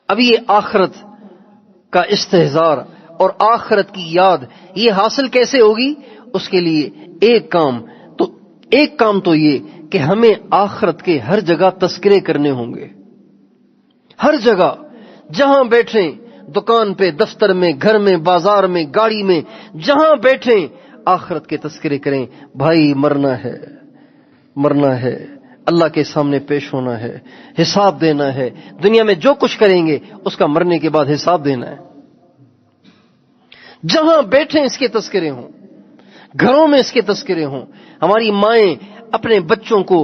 اب یہ آخرت کا استحضار اور آخرت کی یاد یہ حاصل کیسے ہوگی؟ اس کے لیے ایک کام تو یہ کہ ہمیں آخرت کے ہر جگہ تذکرے کرنے ہوں گے. ہر جگہ جہاں بیٹھیں، دکان پہ، دفتر میں، گھر میں، بازار میں، گاڑی میں، جہاں بیٹھیں آخرت کے تذکرے کریں. بھائی مرنا ہے، اللہ کے سامنے پیش ہونا ہے، حساب دینا ہے. دنیا میں جو کچھ کریں گے اس کا مرنے کے بعد حساب دینا ہے. جہاں بیٹھیں اس کے تذکرے ہوں، گھروں میں اس کے تذکرے ہوں. ہماری مائیں اپنے بچوں کو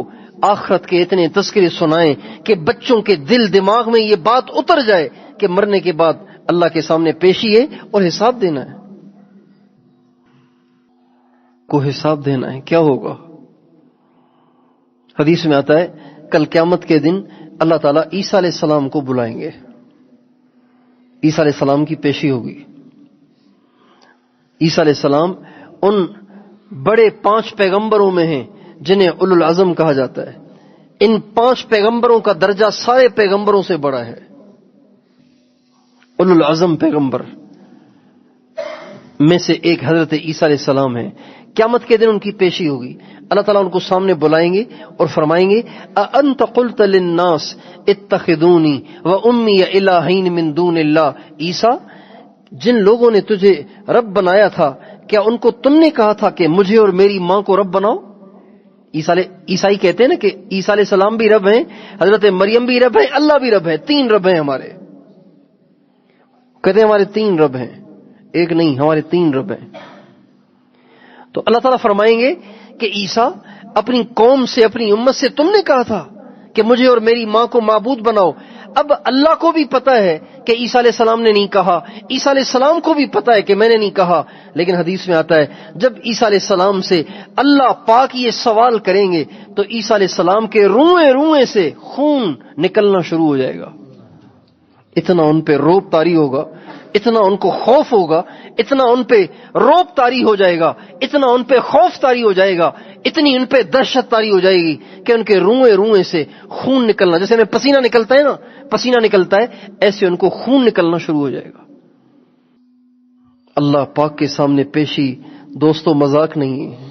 آخرت کے اتنے تذکرے سنائیں کہ بچوں کے دل دماغ میں یہ بات اتر جائے کہ مرنے کے بعد اللہ کے سامنے پیشی ہے اور حساب دینا ہے. کو حساب دینا ہے. کیا ہوگا؟ حدیث میں آتا ہے کل قیامت کے دن اللہ تعالیٰ عیسیٰ علیہ السلام کو بلائیں گے. عیسیٰ علیہ السلام کی پیشی ہوگی. عیسیٰ علیہ السلام ان بڑے 5 پیغمبروں میں ہیں جنہیں اولو العزم کہا جاتا ہے. ان 5 پیغمبروں کا درجہ سارے پیغمبروں سے بڑا ہے. اولو العزم پیغمبر میں سے ایک حضرت عیسیٰ علیہ السلام ہے. قیامت کے دن ان کی پیشی ہوگی. اللہ تعالیٰ ان کو سامنے بلائیں گے اور فرمائیں گے اَأَنْتَ قُلْتَ لِلنَّاسِ اتَّخِذُونِي وَأُمِّيَ إِلَٰهَيْنِ مِن دُونِ اللَّهِ. عیسیٰ، جن لوگوں نے تجھے رب بنایا تھا کیا ان کو تم نے کہا تھا کہ مجھے اور میری ماں کو رب بناؤ؟ عیسائی کہتے ہیں نا کہ عیسیٰ علیہ السلام بھی رب ہیں، حضرت مریم بھی رب ہیں، اللہ بھی رب ہے. 3 رب ہیں ہمارے. کہتے ہیں ہمارے 3 رب ہیں، ایک نہیں، ہمارے 3 رب ہیں. تو اللہ تعالیٰ فرمائیں گے کہ عیسیٰ، اپنی قوم سے، اپنی امت سے تم نے کہا تھا کہ مجھے اور میری ماں کو معبود بناؤ. اب اللہ کو بھی پتا ہے کہ عیسیٰ علیہ السلام نے نہیں کہا، عیسیٰ علیہ السلام کو بھی پتا ہے کہ میں نے نہیں کہا. لیکن حدیث میں آتا ہے جب عیسیٰ علیہ السلام سے اللہ پاک یہ سوال کریں گے تو عیسیٰ علیہ السلام کے روئیں سے خون نکلنا شروع ہو جائے گا. اتنا ان پہ روب طاری ہوگا، اتنا ان کو خوف ہوگا، اتنا ان پہ روب طاری ہو جائے گا، اتنا ان پہ خوف طاری ہو جائے گا، اتنی ان پہ دہشت طاری ہو جائے گی کہ ان کے روئیں سے خون نکلنا، جیسے ہمیں پسینہ نکلتا ہے نا، پسینہ نکلتا ہے، ایسے ان کو خون نکلنا شروع ہو جائے گا. اللہ پاک کے سامنے پیشی دوستو مذاق نہیں ہے.